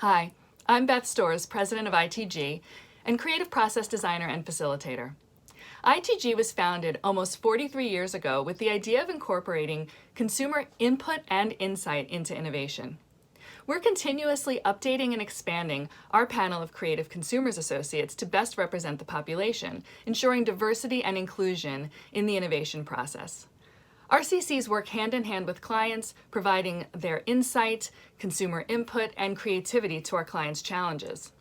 Hi, I'm Beth Storz, President of ITG, and Creative Process Designer and Facilitator. ITG was founded almost 43 years ago with the idea of incorporating consumer input and insight into innovation. We're continuously updating and expanding our panel of creative consumers associates to best represent the population, ensuring diversity and inclusion in the innovation process. RCCs work hand in hand with clients, providing their insight, consumer input, and creativity to our clients' challenges.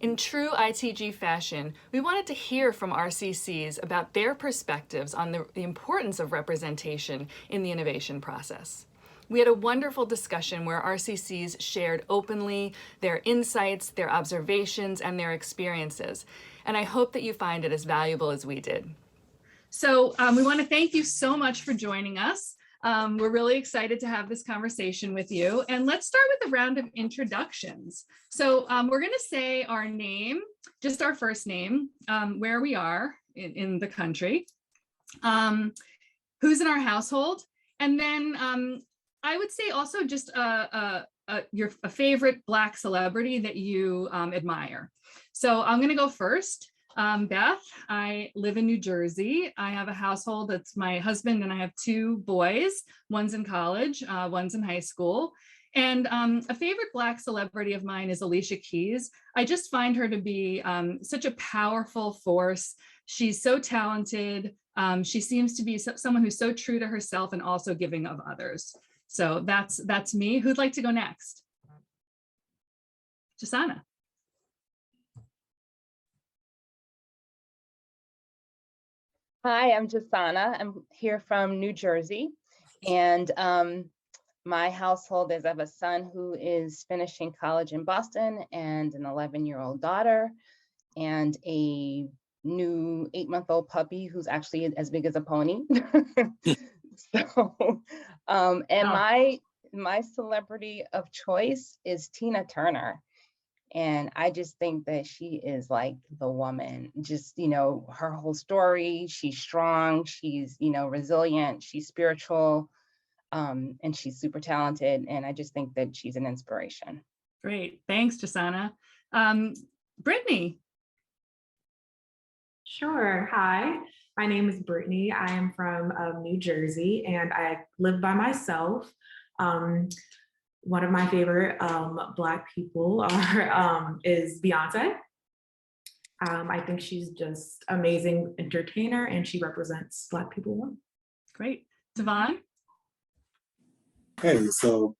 In true ITG fashion, we wanted to hear from RCCs about their perspectives on the importance of representation in the innovation process. We had a wonderful discussion where RCCs shared openly their insights, their observations, and their experiences, and I hope that you find it as valuable as we did. So we want to thank you so much for joining us. We're really excited to have this conversation with you. And let's start with a round of introductions. So we're going to say our name, just our first name, where we are in the country, who's in our household, and then I would say also just a favorite Black celebrity that you admire. So I'm going to go first. Beth, I live in New Jersey. I have a household that's my husband and I have two boys. One's in college, one's in high school. And a favorite Black celebrity of mine is Alicia Keys. I just find her to be such a powerful force. She's so talented. She seems to be someone who's so true to herself and also giving of others. So that's me. Who'd like to go next? Jasana. Hi, I'm Jasana. I'm here from New Jersey, and my household is I have a son who is finishing college in Boston and an 11-year-old daughter and a new 8-month-old puppy who's actually as big as a pony. So, and my celebrity of choice is Tina Turner. And I just think that she is like the woman, just, her whole story, she's strong, she's, resilient, she's spiritual, and she's super talented. And I just think that she's an inspiration. Great. Thanks, Jasana. Brittany. Sure. Hi, my name is Brittany. I am from New Jersey and I live by myself. One of my favorite Black people is Beyonce. I think she's just amazing entertainer and she represents Black people well. Great. Devon? Hey, so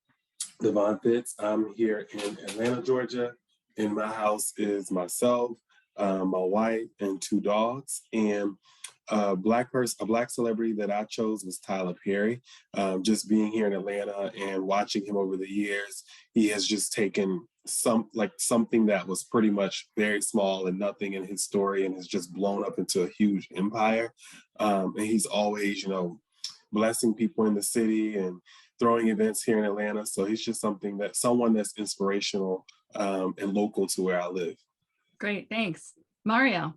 Devon Fitz. I'm here in Atlanta, Georgia. In my house is myself, my wife, and 2 dogs. And a Black celebrity that I chose was Tyler Perry. Just being here in Atlanta and watching him over the years, he has just taken something that was pretty much very small and nothing in his story and has just blown up into a huge empire. And he's always, blessing people in the city and throwing events here in Atlanta. So he's just someone that's inspirational and local to where I live. Great, thanks. Mario.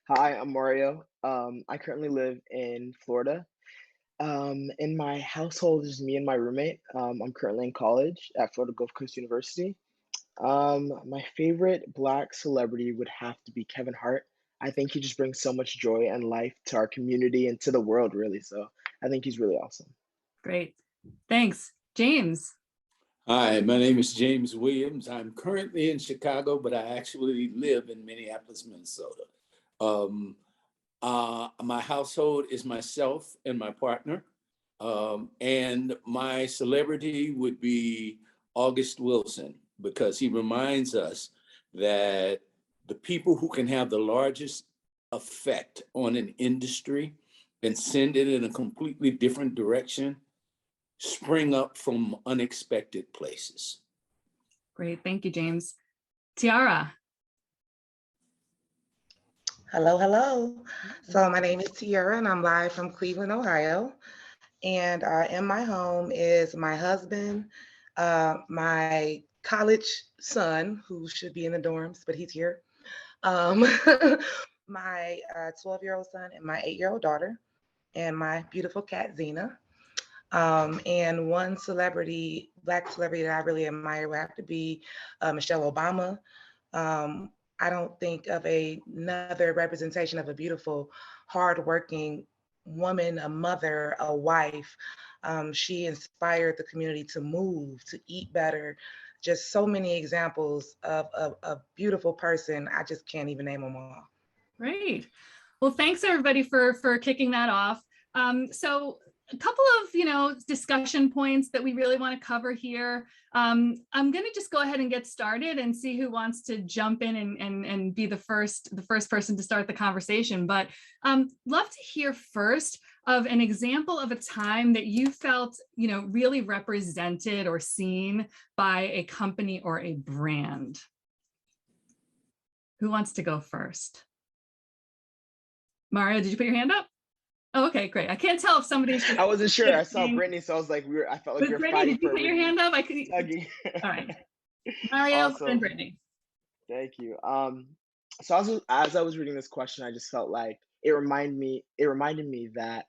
Hi, I'm Mario. I currently live in Florida. In my household is me and my roommate. I'm currently in college at Florida Gulf Coast University. My favorite Black celebrity would have to be Kevin Hart. I think he just brings so much joy and life to our community and to the world, really. So I think he's really awesome. Great. Thanks. James. Hi, my name is James Williams. I'm currently in Chicago, but I actually live in Minneapolis, Minnesota. My household is myself and my partner. And my celebrity would be August Wilson, because he reminds us that the people who can have the largest effect on an industry and send it in a completely different direction spring up from unexpected places. Great, thank you, James. Tiara. Hello. So my name is Tiara and I'm live from Cleveland, Ohio. And in my home is my husband, my college son, who should be in the dorms, but he's here. My 12-year-old son and my 8-year-old daughter, and my beautiful cat, Zena. And one celebrity Black celebrity that I really admire would have to be Michelle Obama. I don't think of another representation of a beautiful, hardworking woman, a mother, a wife. She inspired the community to move, to eat better. Just so many examples of a beautiful person. I just can't even name them all. Great. Well, thanks everybody for kicking that off. So a couple of, discussion points that we really want to cover here. I'm going to just go ahead and get started and see who wants to jump in and be the first person to start the conversation. But love to hear first of an example of a time that you felt, really represented or seen by a company or a brand. Who wants to go first? Mario, did you put your hand up? Oh, okay, great. I can't tell if somebody's. I wasn't sure. I saw Brittany, so I was like, I felt like we were Brittany, fighting. did you put your hand up? I could. Tugging. All right, Mario Awesome. and Brittany. Thank you. So as I was reading this question, I just felt like it reminded me that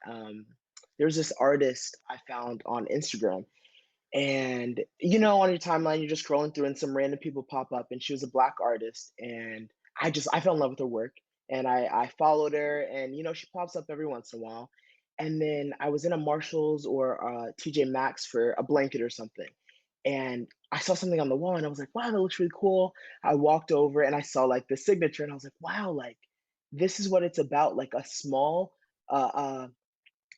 there's this artist I found on Instagram, and on your timeline you're just scrolling through and some random people pop up, and she was a Black artist, and I fell in love with her work, and I followed her, and she pops up every once in a while, and then I was in a Marshalls or TJ Maxx for a blanket or something, and I saw something on the wall, and I was like, wow, that looks really cool. I walked over and I saw like the signature, and I was like, wow, like this is what it's about, like a small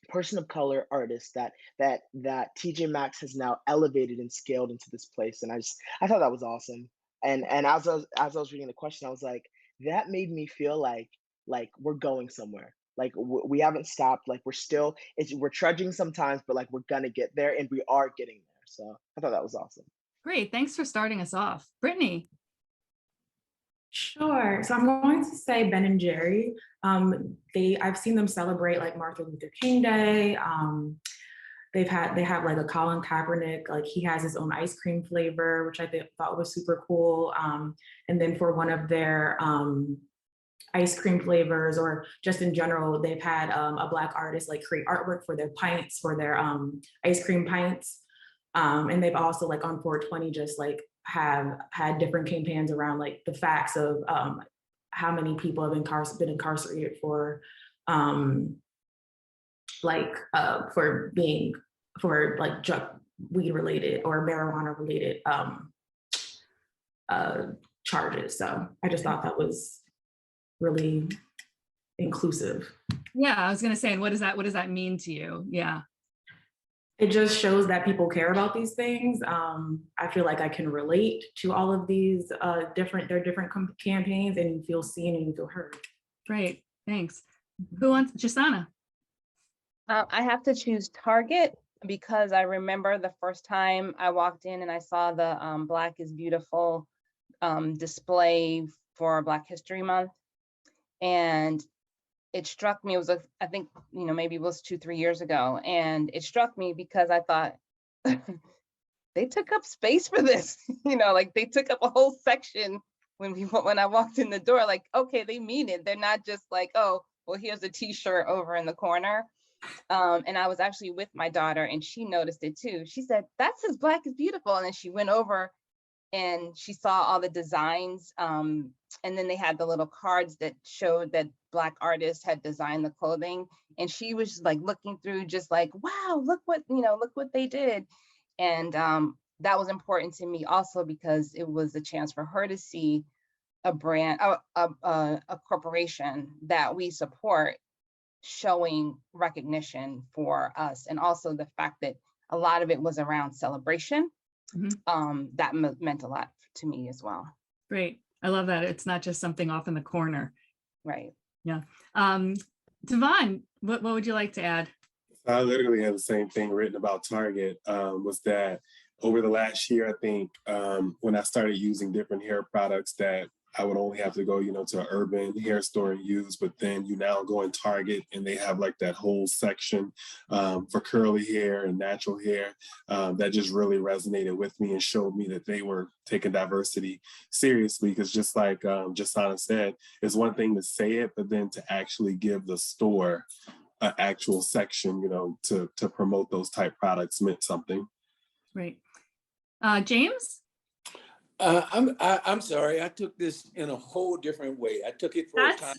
person of color artist that TJ Maxx has now elevated and scaled into this place, and I thought that was awesome. And as I was reading the question, I was like, that made me feel like we're going somewhere. Like we haven't stopped. Like we're trudging sometimes, but like we're gonna get there, and we are getting there. So I thought that was awesome. Great, thanks for starting us off. Brittany. Sure. So I'm going to say Ben and Jerry. I've seen them celebrate like Martin Luther King Day. They have like a Colin Kaepernick, like he has his own ice cream flavor, which I thought was super cool. And then for one of their ice cream flavors, or just in general, they've had a Black artist like create artwork for their pints, for their ice cream pints. And they've also like on 420 just like have had different campaigns around like the facts of how many people have been incarcerated for weed related or marijuana related charges. So I just thought that was really inclusive. Yeah, I was going to say, and what does that mean to you? Yeah. It just shows that people care about these things. I feel like I can relate to all of these different campaigns, and you feel seen and you feel heard. Great, thanks. Who wants, Jasana? I have to choose Target because I remember the first time I walked in and I saw the Black is Beautiful display for Black History Month. And it struck me, it was, I think, maybe it was 2-3 years ago. And it struck me because I thought, they took up space for this, like they took up a whole section when I walked in the door, like, okay, they mean it. They're not just like, oh, well, here's a t-shirt over in the corner. And I was actually with my daughter and she noticed it too. She said, that says Black is Beautiful. And then she went over and she saw all the designs. And then they had the little cards that showed that Black artists had designed the clothing. And she was just like looking through, just like, wow, look what they did. And that was important to me also because it was a chance for her to see a brand, a corporation that we support showing recognition for us. And also the fact that a lot of it was around celebration. Mm-hmm. That meant a lot to me as well. Great. I love that. It's not just something off in the corner. Right. Yeah. Devon, what would you like to add? I literally have the same thing written about Target, was that over the last year, I think when I started using different hair products that I would only have to go, to an urban hair store and use, but then you now go in Target and they have like that whole section for curly hair and natural hair that just really resonated with me and showed me that they were taking diversity seriously. Because just like Jasana said, it's one thing to say it, but then to actually give the store an actual section, to promote those type products meant something. Right. James? I'm sorry. I took this in a whole different way. I took it for a time.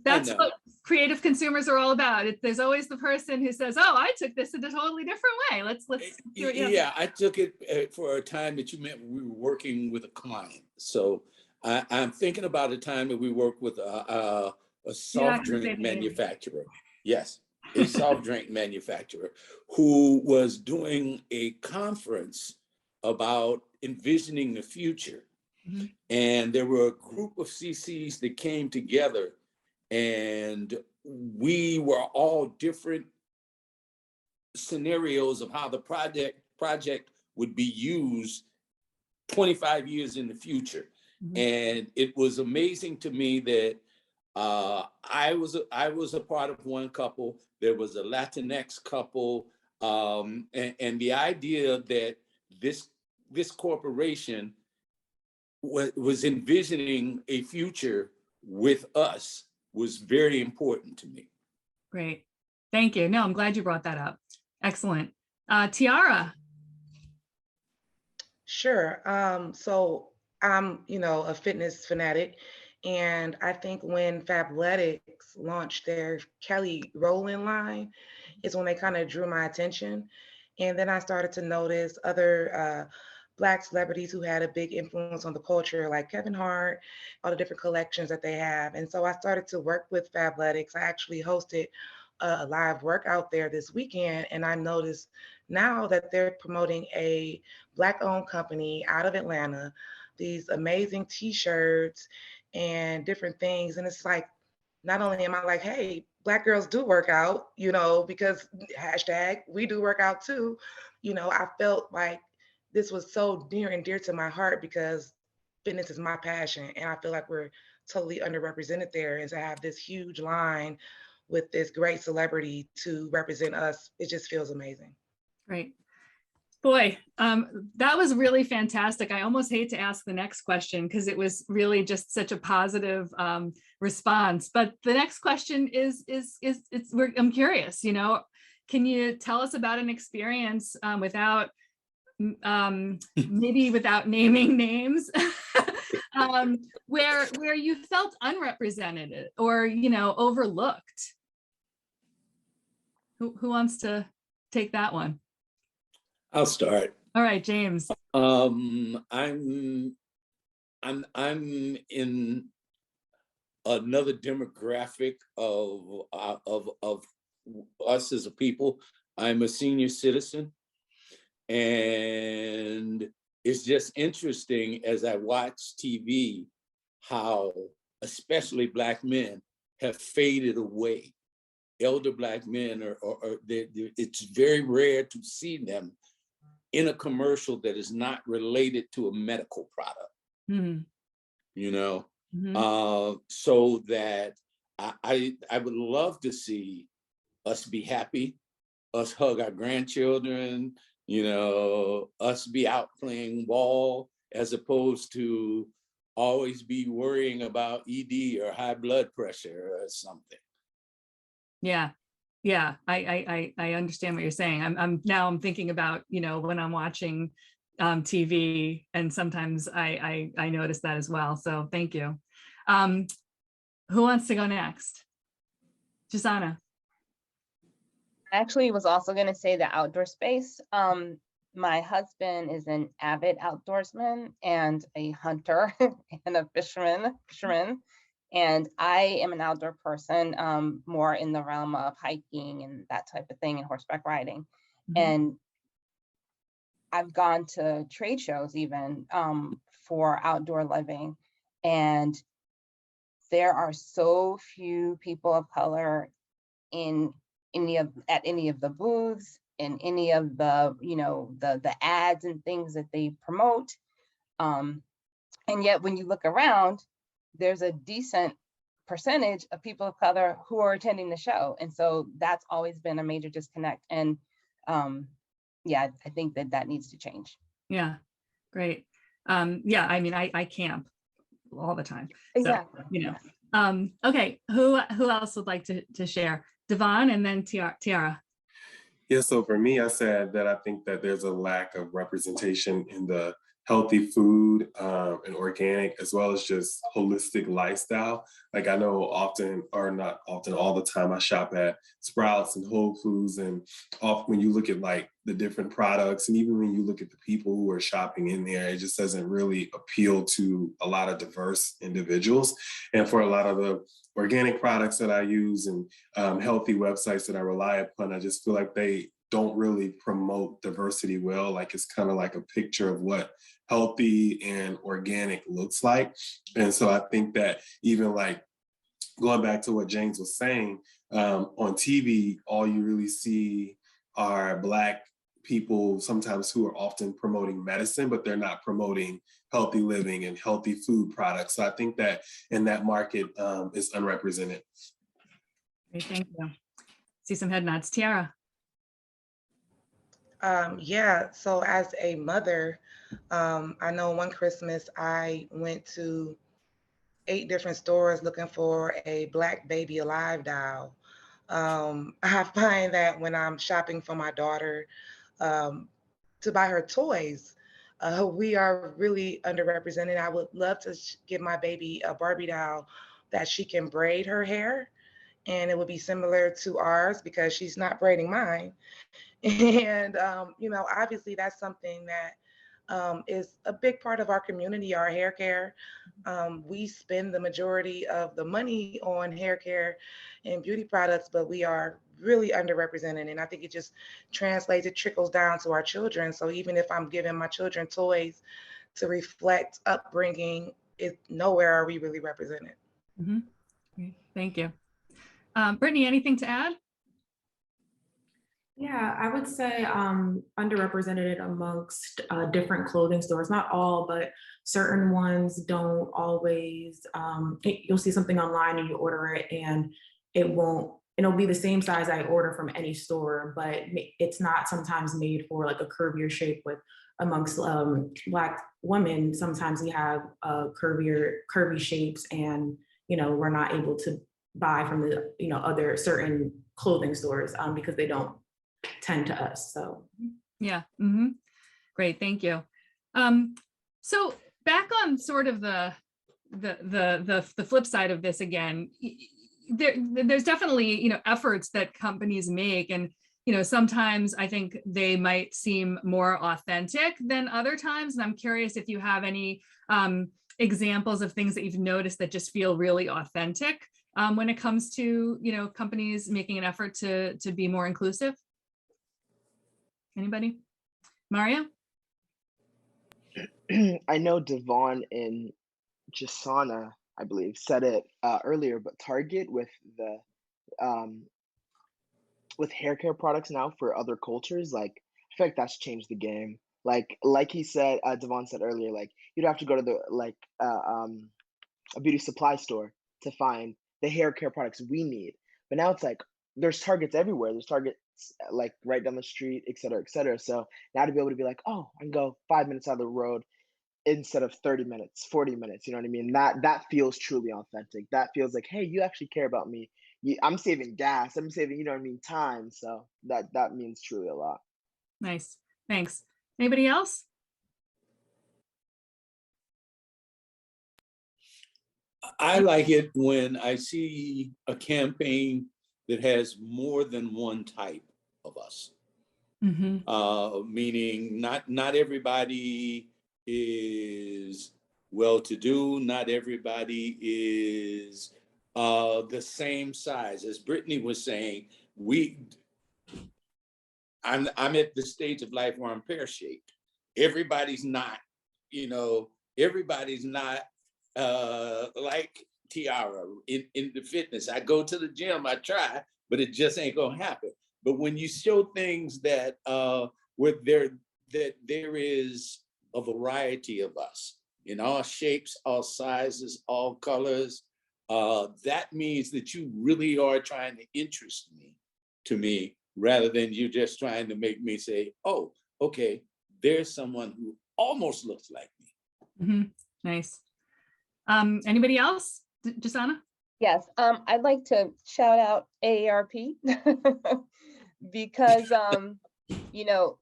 That's what creative consumers are all about. There's always the person who says, "Oh, I took this in a totally different way." Let's see what you have. Yeah, I took it for a time that you meant we were working with a client. So I'm thinking about a time that we worked with a soft drink manufacturer. Yes, a soft drink manufacturer who was doing a conference about envisioning the future. Mm-hmm. And there were a group of CCs that came together, and we were all different scenarios of how the project would be used 25 years in the future. Mm-hmm. And it was amazing to me that I was a part of one couple. There was a Latinx couple, and the idea that this corporation was envisioning a future with us was very important to me. Great. Thank you. No, I'm glad you brought that up. Excellent. Tiara. Sure. So I'm, a fitness fanatic. And I think when Fabletics launched their Kelly Rowland line is when they kind of drew my attention. And then I started to notice other Black celebrities who had a big influence on the culture, like Kevin Hart, all the different collections that they have. And so I started to work with Fabletics. I actually hosted a live workout there this weekend, and I noticed now that they're promoting a Black-owned company out of Atlanta, these amazing T-shirts and different things. And it's like, not only am I like, hey, Black girls do work out, because hashtag we do work out too. I felt like this was so near and dear to my heart because fitness is my passion. And I feel like we're totally underrepresented there. And to have this huge line with this great celebrity to represent us, it just feels amazing. Great. Boy, that was really fantastic. I almost hate to ask the next question because it was really just such a positive response. But the next question I'm curious, can you tell us about an experience without maybe without naming names, where you felt unrepresented or overlooked? Who wants to take that one? I'll start. All right, James. I'm in another demographic of us as a people. I'm a senior citizen, and it's just interesting as I watch TV how especially Black men have faded away. Elder Black men it's very rare to see them in a commercial that is not related to a medical product. Mm-hmm. Mm-hmm. So that I would love to see us be happy, us hug our grandchildren, us be out playing ball, as opposed to always be worrying about ED or high blood pressure or something. Yeah. Yeah, I understand what you're saying. I'm thinking about, when I'm watching TV, and sometimes I notice that as well. So thank you. Who wants to go next? Jasana. I actually was also going to say the outdoor space. My husband is an avid outdoorsman and a hunter and a fisherman. And I am an outdoor person, more in the realm of hiking and that type of thing and horseback riding. Mm-hmm. And I've gone to trade shows even for outdoor living. And there are so few people of color at any of the booths, in any of the, the ads and things that they promote. And yet when you look around, there's a decent percentage of people of color who are attending the show. And so that's always been a major disconnect. And I think that needs to change. Yeah, great. I camp all the time. Exactly. So, okay, who else would like to share? Devon and then Tiara. Yeah, so for me, I said that I think that there's a lack of representation in the healthy food and organic, as well as just holistic lifestyle. Like I know often, or not often, all the time, I shop at Sprouts and Whole Foods, and often when you look at like the different products, and even when you look at the people who are shopping in there, it just doesn't really appeal to a lot of diverse individuals. And for a lot of the organic products that I use and healthy websites that I rely upon, I just feel like they don't really promote diversity well. Like it's kind of like a picture of what healthy and organic looks like. And so I think that even like going back to what James was saying, on TV, all you really see are Black people sometimes who are often promoting medicine, but they're not promoting healthy living and healthy food products. So I think that in that market is unrepresented. Great, thank you. See some head nods. Tiara. Yeah, so as a mother, I know one Christmas I went to 8 different stores looking for a Black Baby Alive doll. I find that when I'm shopping for my daughter to buy her toys, we are really underrepresented. I would love to give my baby a Barbie doll that she can braid her hair, and it would be similar to ours because she's not braiding mine. And, obviously that's something that is a big part of our community, our hair care. We spend the majority of the money on hair care and beauty products, but we are really underrepresented. And I think it just translates, it trickles down to our children. So even if I'm giving my children toys to reflect upbringing, nowhere are we really represented. Mm-hmm. Great, thank you. Brittany, anything to add? Yeah, I would say underrepresented amongst different clothing stores. Not all, but certain ones don't always. You'll see something online and you order it, and it'll be the same size I order from any store, but it's not sometimes made for like a curvier shape. With amongst Black women, sometimes we have curvy shapes, and we're not able to buy from the other certain clothing stores because they don't tend to us. So yeah. Mm-hmm. Great, thank you. So back on sort of the flip side of this again, there's definitely efforts that companies make, and sometimes I think they might seem more authentic than other times, and I'm curious if you have any examples of things that you've noticed that just feel really authentic when it comes to companies making an effort to be more inclusive. Anybody? Mario? I know Devon and Jasana, I believe, said it earlier, but Target with the with hair care products now for other cultures, like I feel like that's changed the game. Like he said, Devon said earlier, like you'd have to go to the a beauty supply store to find the hair care products we need. But now it's like there's Targets everywhere. There's Targets like right down the street, et cetera, et cetera. So now to be able to be like, oh, I can go 5 minutes out of the road instead of 30 minutes, 40 minutes, you know what I mean? That feels truly authentic. That feels like, hey, you actually care about me. I'm saving gas. I'm saving, time. So that means truly a lot. Nice. Thanks. Anybody else? I like it when I see a campaign that has more than one type of us. Mm-hmm. Meaning not everybody is well-to-do, not everybody is the same size. As Brittany was saying, I'm at the stage of life where I'm pear-shaped. Everybody's not, everybody's not like Tiara in the fitness. I go to the gym, I try, but it just ain't gonna happen. But when you show things that there is a variety of us in all shapes, all sizes, all colors, that means that you really are trying to interest me, rather than you just trying to make me say, oh, okay, there's someone who almost looks like me. Mm-hmm. Nice. Anybody else? Jasana? Yes, I'd like to shout out AARP. because you know,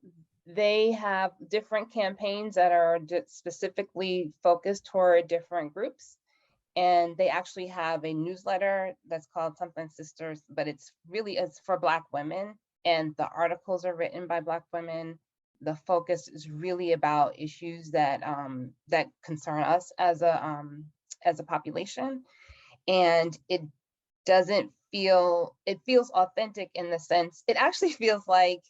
they have different campaigns that are specifically focused toward different groups. And they actually have a newsletter that's called Something Sisters, but it's for Black women. And the articles are written by Black women. The focus is really about issues that that concern us as a population. And it feels authentic in the sense, it actually feels like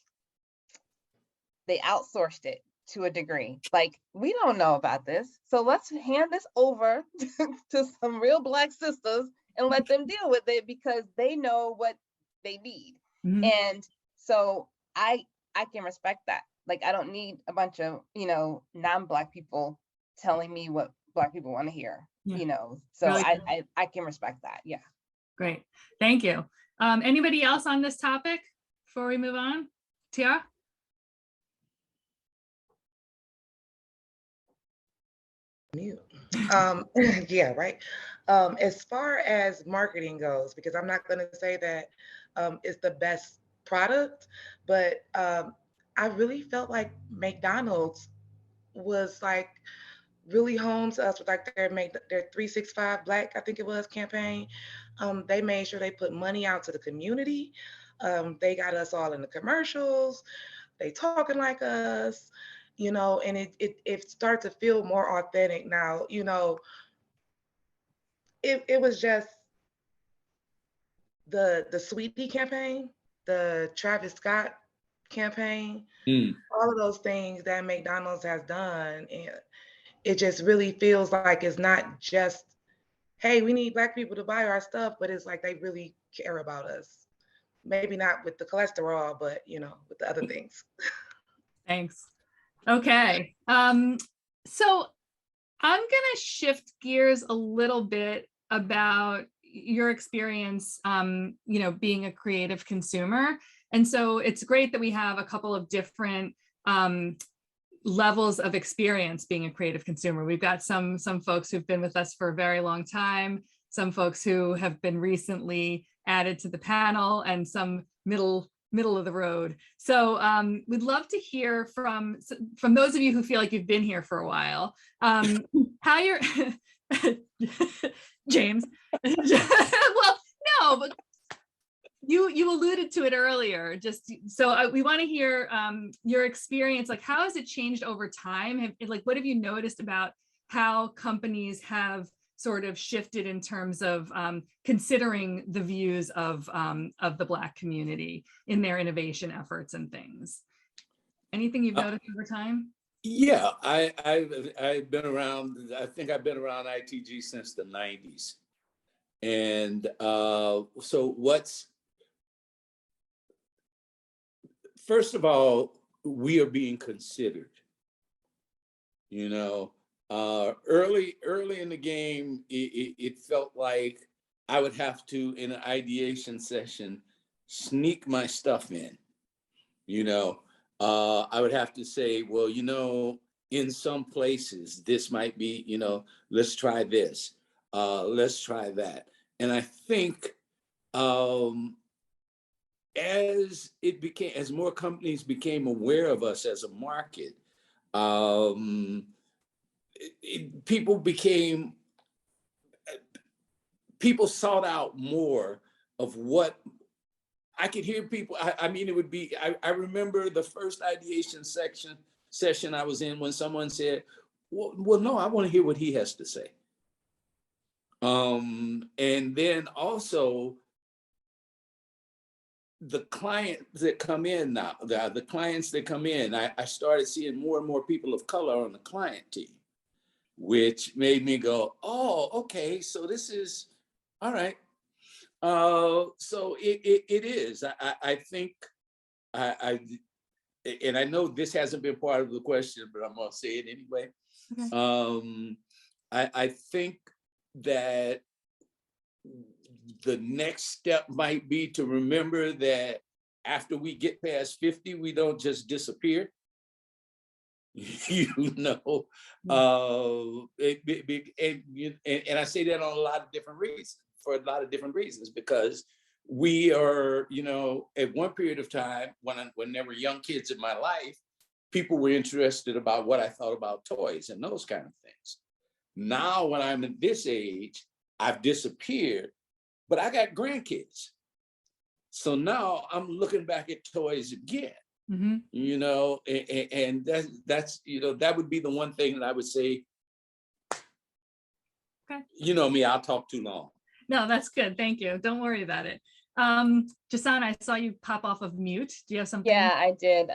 they outsourced it to a degree. Like, we don't know about this, so let's hand this over to some real Black sisters and let them deal with it because they know what they need. And so I can respect that. Like, I don't need a bunch of, you know, non-Black people telling me what Black people want to hear, you know, so really I can respect that. Yeah. Great, thank you. Anybody else on this topic before we move on? Tiara? Yeah, right. As far as marketing goes, because I'm not going to say that it's the best product, but I really felt like McDonald's was like really home to us with like their 365 Black, I think it was, campaign. They made sure they put money out to the community. They got us all in the commercials. They talking like us, you know, and it starts to feel more authentic now. You know, it was just the Sweetie campaign, the Travis Scott campaign, all of those things that McDonald's has done, and it just really feels like it's not just, hey, we need Black people to buy our stuff, but it's like they really care about us. Maybe not with the cholesterol, but you know, with the other things. Thanks. Okay. So I'm gonna shift gears a little bit about your experience, you know, being a creative consumer. And so it's great that we have a couple of different levels of experience being a creative consumer. We've got some folks who've been with us for a very long time, some folks who have been recently added to the panel, and some middle of the road. So we'd love to hear from those of you who feel like you've been here for a while, how you're, James, well, no, but you alluded to it earlier, just so we want to hear your experience, like how has it changed over time? Like, what have you noticed about how companies have sort of shifted in terms of considering the views of the Black community in their innovation efforts and things? Anything you've noticed over time? Yeah, I've been around, I think I've been around ITG since the 90s. And so first of all, we are being considered, you know. Early in the game, it felt like I would have to, in an ideation session, sneak my stuff in, you know. I would have to say, well, you know, in some places, this might be, you know, let's try this, let's try that. And I think as more companies became aware of us as a market, people sought out more of what I could hear people. I mean, it would be, I remember the first ideation session I was in when someone said, well, no, I want to hear what he has to say. And then also the clients that come in now, the clients that come in, I started seeing more and more people of color on the client team, which made me go, oh, okay, so this is, all right. So it is, I think, and I know this hasn't been part of the question, but I'm gonna say it anyway. Okay. I think that the next step might be to remember that after we get past 50, we don't just disappear. You know, and I say that on a lot of different reasons, for a lot of different reasons, because we are, you know, at one period of time when there were young kids in my life, people were interested about what I thought about toys and those kind of things. Now, when I'm at this age, I've disappeared, but I got grandkids. So now I'm looking back at toys again, you know, and that's, you know, that would be the one thing that I would say. Okay. You know me, I'll talk too long. No, that's good. Thank you. Don't worry about it. Jason, I saw you pop off of mute. Do you have something? Yeah, I did.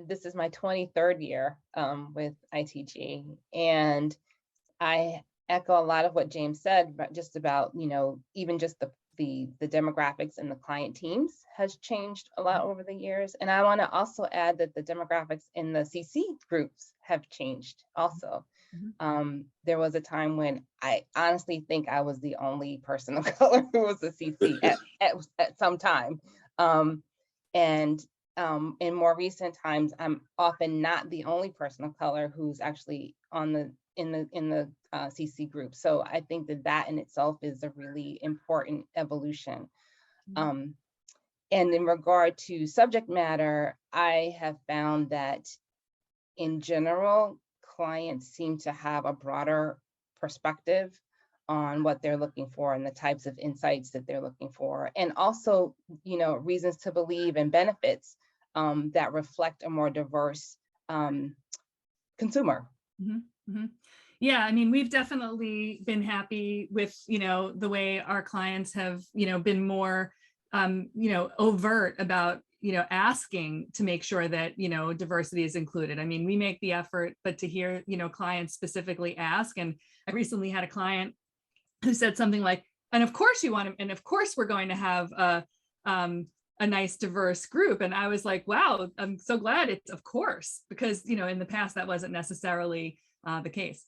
This is my 23rd year with ITG, and I echo a lot of what James said, but just about, you know, even just the demographics and the client teams has changed a lot over the years. And I want to also add that the demographics in the CC groups have changed also. There was a time when I honestly think I was the only person of color who was a CC at some time. In more recent times, I'm often not the only person of color who's actually in the CC group. So I think that in itself is a really important evolution. And in regard to subject matter, I have found that in general, clients seem to have a broader perspective on what they're looking for and the types of insights that they're looking for. And also, you know, reasons to believe and benefits that reflect a more diverse consumer. Yeah, I mean, we've definitely been happy with, you know, the way our clients have, you know, been more, you know, overt about, you know, asking to make sure that, you know, diversity is included. I mean, we make the effort, but to hear, you know, clients specifically ask. And I recently had a client who said something like, and of course you want to, and of course we're going to have a nice diverse group. And I was like, wow, I'm so glad it's of course, because, you know, in the past that wasn't necessarily the case.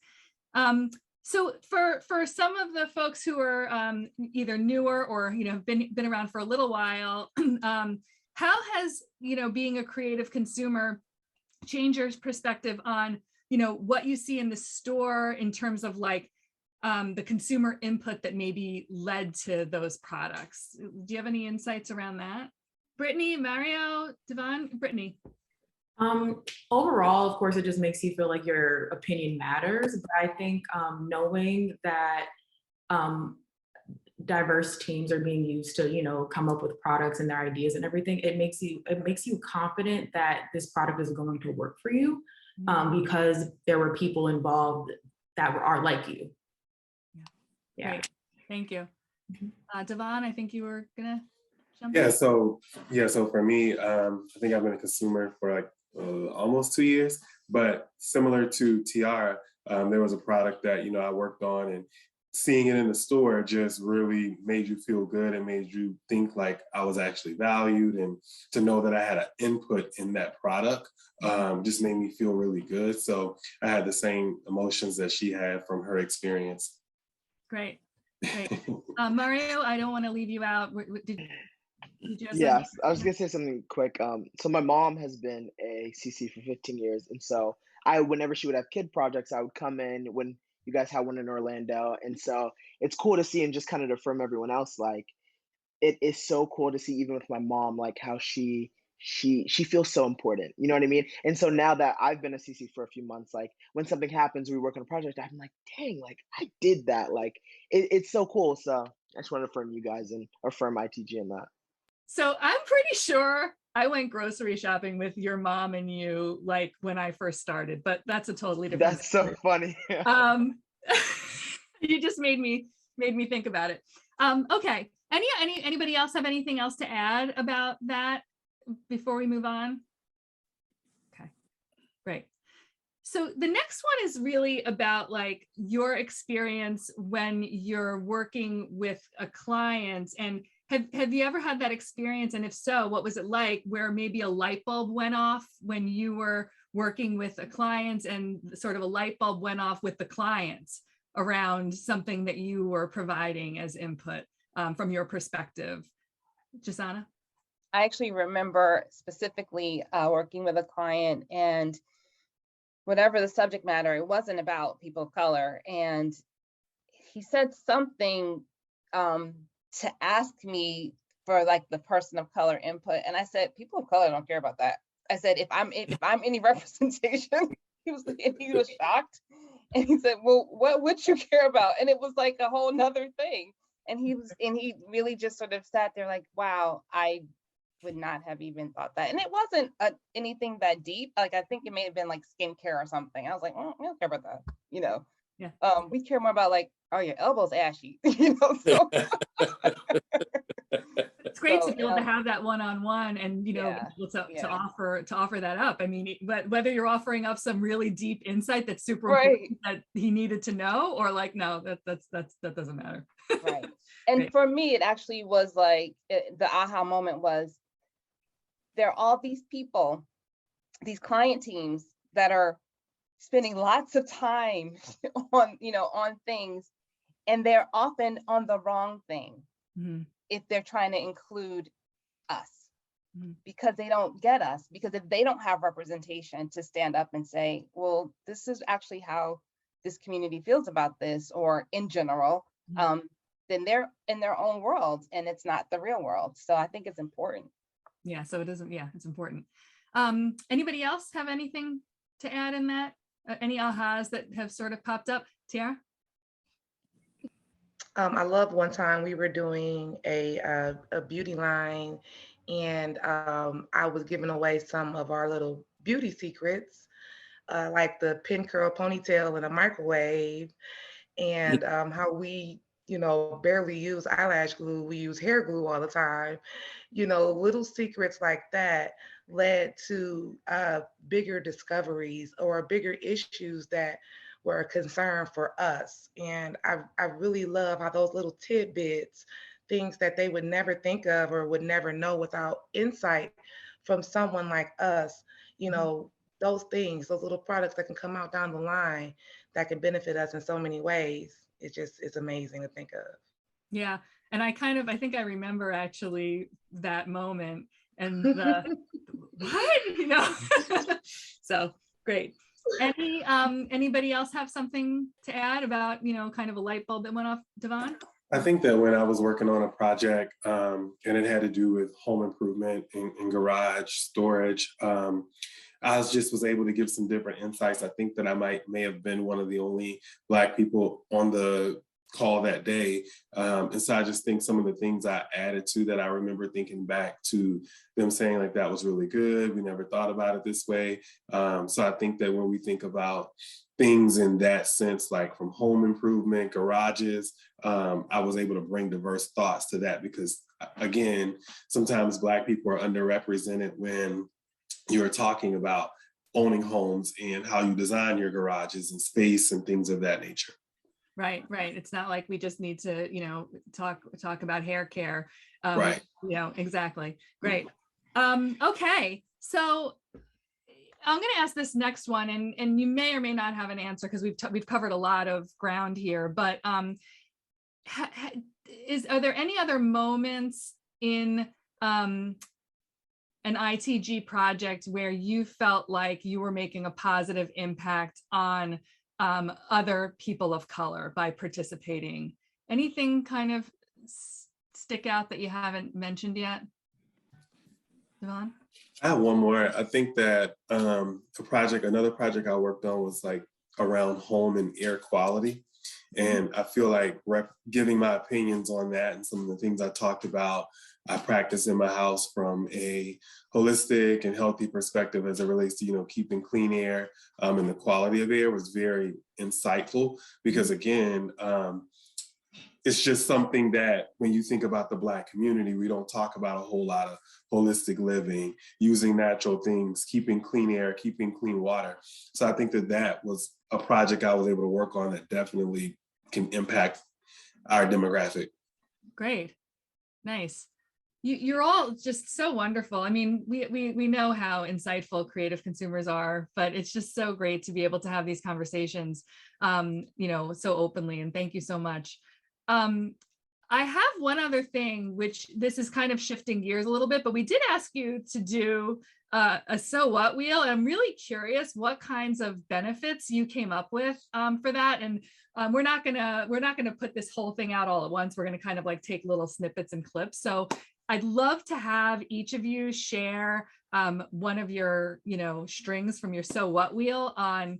So for some of the folks who are either newer or, you know, have been around for a little while, how has, you know, being a creative consumer changed your perspective on, you know, what you see in the store in terms of like the consumer input that maybe led to those products? Do you have any insights around that? Brittany, Mario, Devon, Brittany. Overall, of course, it just makes you feel like your opinion matters. But I think knowing that diverse teams are being used to, you know, come up with products and their ideas and everything, it makes you confident that this product is going to work for you because there were people involved that are like you. Yeah. Great. Thank you. Devon, I think you were gonna jump Yeah, in. so for me, I think I've been a consumer for like almost 2 years, but similar to Tiara, there was a product that, you know, I worked on, and seeing it in the store just really made you feel good and made you think like I was actually valued, and to know that I had an input in that product just made me feel really good. So I had the same emotions that she had from her experience. Great. Mario, I don't want to leave you out. Did you have Yes, something? I was gonna say something quick. So my mom has been a CC for 15 years, and so whenever she would have kid projects, I would come in when you guys had one in Orlando, and so it's cool to see, and just kind of to affirm everyone else, like it is so cool to see, even with my mom, like how she feels so important. You know what I mean? And so now that I've been a CC for a few months, like when something happens, we work on a project, I'm like, dang, like I did that. Like it's so cool. So I just want to affirm you guys and affirm ITG in that. So I'm pretty sure I went grocery shopping with your mom and you like when I first started, but that's a totally different That's so funny. You just made me think about it. Okay. Anybody else have anything else to add about that before we move on? Okay, great. So the next one is really about like your experience when you're working with a client, and have you ever had that experience? And if so, what was it like, where maybe a light bulb went off when you were working with a client, and sort of a light bulb went off with the client around something that you were providing as input from your perspective? Jasana? I actually remember specifically working with a client, and whatever the subject matter, it wasn't about people of color. And he said something to ask me for like the person of color input. And I said, people of color don't care about that. I said, if I'm any representation, he was shocked. And he said, well, what would you care about? And it was like a whole nother thing. And he really just sort of sat there like, wow, I would not have even thought that. And it wasn't anything that deep. Like, I think it may have been like skincare or something. I was like, we don't care about that, you know. Yeah. We care more about like, are your elbows ashy? You know, so it's great to be able to have that one-on-one and, you know, yeah, be able to yeah. offer that up. I mean, but whether you're offering up some really deep insight that's super Right. important that he needed to know, or like, no, that doesn't matter. Right. And Right. for me, it actually was like the aha moment was, there are all these people, these client teams that are spending lots of time on, you know, on things, and they're often on the wrong thing Mm-hmm. if they're trying to include us, Mm-hmm. because they don't get us, because if they don't have representation to stand up and say, well, this is actually how this community feels about this, or in general, Mm-hmm. then they're in their own world and it's not the real world. So I think it's important. Yeah, so it isn't, yeah, it's important. Anybody else have anything to add in that? Any ahas that have sort of popped up? Tiara? I love one time we were doing a beauty line, and I was giving away some of our little beauty secrets, like the pin curl ponytail in a microwave, and how we, you know, barely use eyelash glue. We use hair glue all the time. You know, little secrets like that led to bigger discoveries or bigger issues that were a concern for us. And I really love how those little tidbits, things that they would never think of or would never know without insight from someone like us, you know, those things, those little products that can come out down the line that can benefit us in so many ways. It's amazing to think of. Yeah, and I think I remember actually that moment and the what, you know. So great. Anybody else have something to add about, you know, kind of a light bulb that went off, Devon? I think that when I was working on a project and it had to do with home improvement and garage storage, I was able to give some different insights. I think that I may have been one of the only Black people on the call that day. And so I just think some of the things I added to that, I remember thinking back to them saying like, that was really good. We never thought about it this way. So I think that when we think about things in that sense, like from home improvement, garages, I was able to bring diverse thoughts to that because again, sometimes Black people are underrepresented when you're talking about owning homes and how you design your garages and space and things of that nature. Right. It's not like we just need to, you know, talk about hair care. Right. You know, exactly. Great. Okay. So I'm going to ask this next one, and you may or may not have an answer because we've covered a lot of ground here. But are there any other moments in an ITG project where you felt like you were making a positive impact on other people of color by participating? Anything kind of stick out that you haven't mentioned yet, Devon? I have one more. I think that another project I worked on was like around home and air quality. And I feel like giving my opinions on that and some of the things I talked about, I practice in my house from a holistic and healthy perspective as it relates to, you know, keeping clean air and the quality of air was very insightful because again, it's just something that when you think about the Black community, we don't talk about a whole lot of holistic living, using natural things, keeping clean air, keeping clean water. So I think that was a project I was able to work on that definitely can impact our demographic. Great. Nice. You're all just so wonderful. I mean, we know how insightful creative consumers are, but it's just so great to be able to have these conversations, you know, so openly. And thank you so much. I have one other thing, which this is kind of shifting gears a little bit, but we did ask you to do a so what wheel. And I'm really curious what kinds of benefits you came up with for that. And we're not gonna put this whole thing out all at once. We're gonna kind of like take little snippets and clips. So I'd love to have each of you share one of your, strings from your so what wheel on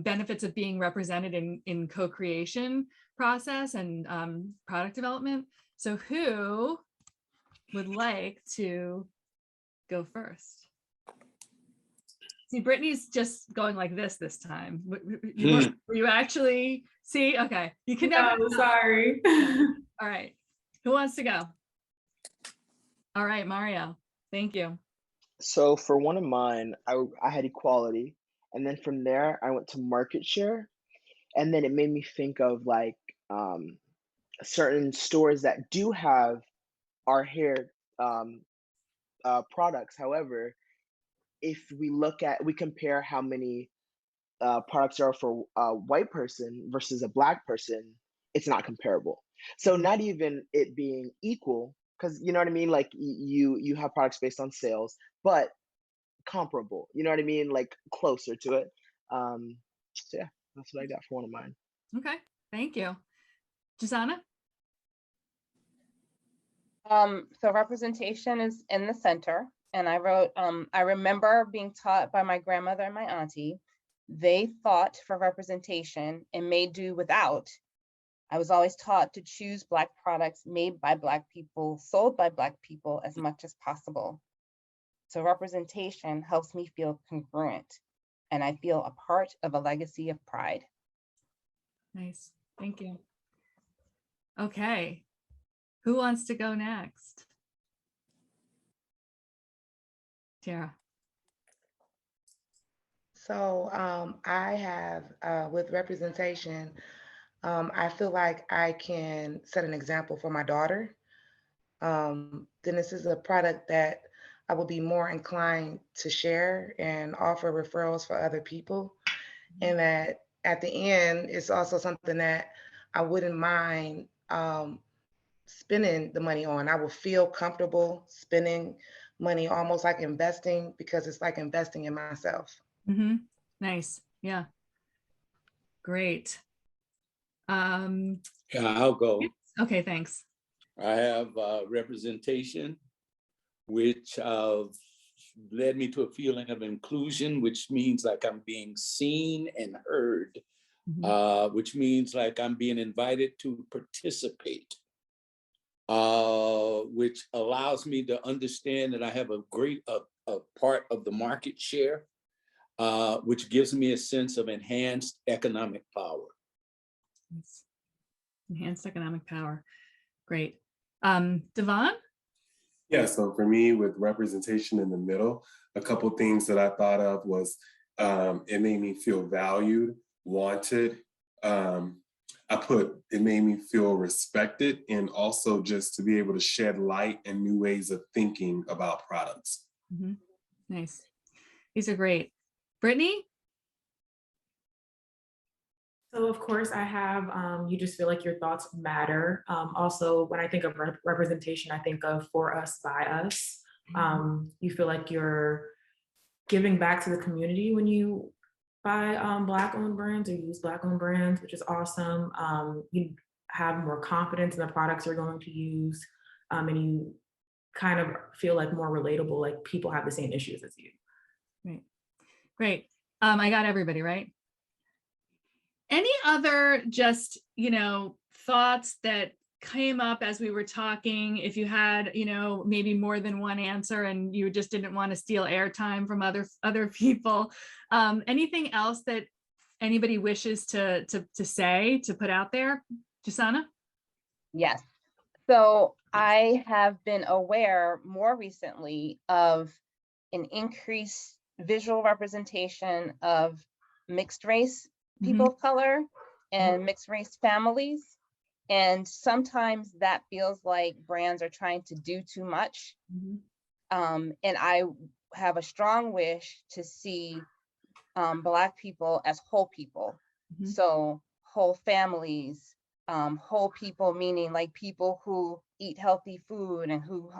benefits of being represented in co-creation process and product development. So who would like to go first? See, Brittany's just going like this time. Were you actually, see? Okay, you can never. No, sorry. All right, who wants to go? All right, Mario, thank you. So for one of mine, I had equality, and then from there I went to market share, and then it made me think of like certain stores that do have our hair products. However, if we compare how many products are for a white person versus a black person, it's not comparable. So not even it being equal, because you know what I mean, like you have products based on sales, but comparable, you know what I mean, like closer to it. So yeah, that's what I got for one of mine. Okay, thank you. Jasana? So representation is in the center. And I wrote, I remember being taught by my grandmother and my auntie, they fought for representation and made do without. I was always taught to choose Black products made by Black people, sold by Black people as much as possible. So representation helps me feel congruent, and I feel a part of a legacy of pride. Nice, thank you. Okay, who wants to go next? Tara. So I have, with representation, I feel like I can set an example for my daughter. Then this is a product that I will be more inclined to share and offer referrals for other people. And that at the end, it's also something that I wouldn't mind spending the money on. I will feel comfortable spending money, almost like investing, because it's like investing in myself. Mm-hmm. Nice. Yeah. Great. Yeah, I'll go. Okay, thanks. I have representation, which led me to a feeling of inclusion, which means like I'm being seen and heard, which means like I'm being invited to participate, which allows me to understand that I have a great a part of the market share, which gives me a sense of enhanced economic power. Nice. Enhanced economic power. Great. Devon? Yeah, so for me, with representation in the middle, a couple things that I thought of was it made me feel valued, wanted. It made me feel respected, and also just to be able to shed light and new ways of thinking about products. Mm-hmm. Nice. These are great. Brittany? So of course I have, you just feel like your thoughts matter. Also, when I think of representation, I think of for us, by us. You feel like you're giving back to the community when you buy Black owned brands or use Black owned brands, which is awesome. You have more confidence in the products you're going to use, and you kind of feel like more relatable, like people have the same issues as you. Great. Great. I got everybody, right? Any other just, thoughts that came up as we were talking? If you had, maybe more than one answer and you just didn't want to steal airtime from other people. Anything else that anybody wishes to say, to put out there? Jasana? Yes. So I have been aware more recently of an increased visual representation of mixed race people of color and mixed race families. And sometimes that feels like brands are trying to do too much. And I have a strong wish to see Black people as whole people. So whole families, whole people, meaning like people who eat healthy food and who,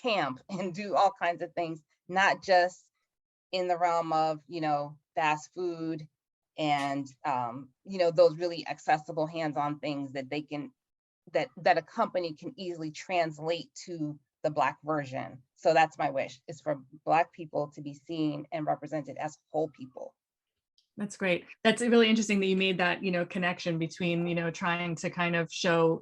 camp and do all kinds of things, not just in the realm of, fast food and, those really accessible hands-on things that they can, that a company can easily translate to the Black version. So that's my wish, is for Black people to be seen and represented as whole people. That's great. That's really interesting that you made that, connection between, trying to kind of show,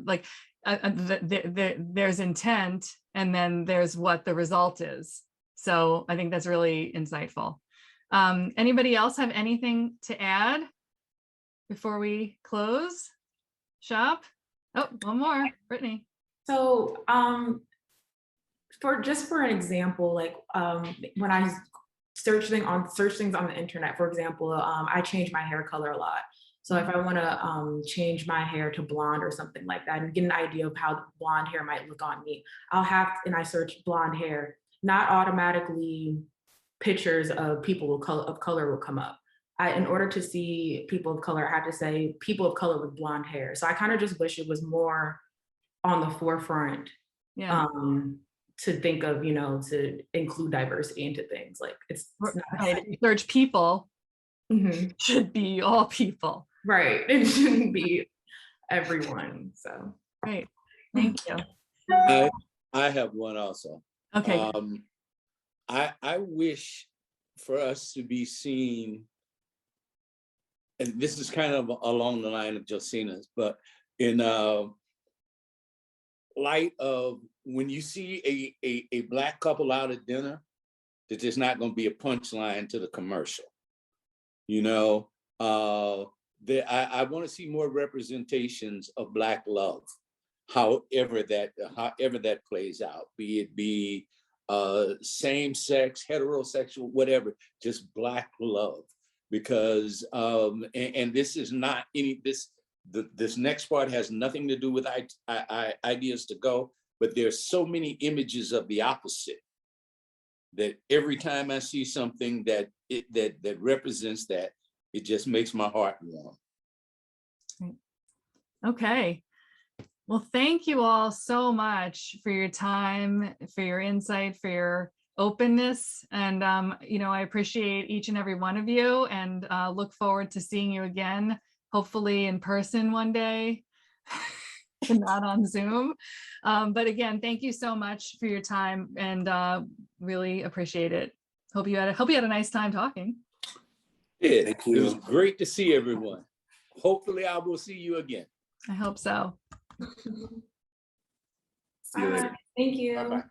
like there's intent and then there's what the result is. So I think that's really insightful. Anybody else have anything to add before we close shop? Oh, one more, Brittany. So for an example, like when I search things on the internet, for example, I change my hair color a lot. So if I want to change my hair to blonde or something like that and get an idea of how blonde hair might look on me, and I search blonde hair, not automatically pictures of people of color will come up. In order to see people of color, I have to say people of color with blonde hair. So I kind of just wish it was more on the forefront. Yeah. To think of, to include diversity into things. Like it's not right. Search people should be all people. Right. It shouldn't be everyone. So great. Thank you. I have one also. Okay. I wish for us to be seen, and this is kind of along the line of Josina's, but in light of when you see a Black couple out at dinner, that there's not going to be a punchline to the commercial. I want to see more representations of Black love, however that plays out, be it same sex, heterosexual, whatever, just Black love. Because and this is not this next part has nothing to do with ideas to go, but there's so many images of the opposite that every time I see something that represents that, it just makes my heart warm. Okay. Well, thank you all so much for your time, for your insight, for your openness. And, I appreciate each and every one of you and look forward to seeing you again, hopefully in person one day. And not on Zoom. But again, thank you so much for your time and really appreciate it. Hope you had a nice time talking. Yeah, it was great to see everyone. Hopefully I will see you again. I hope so. See you later. Thank you. Bye-bye.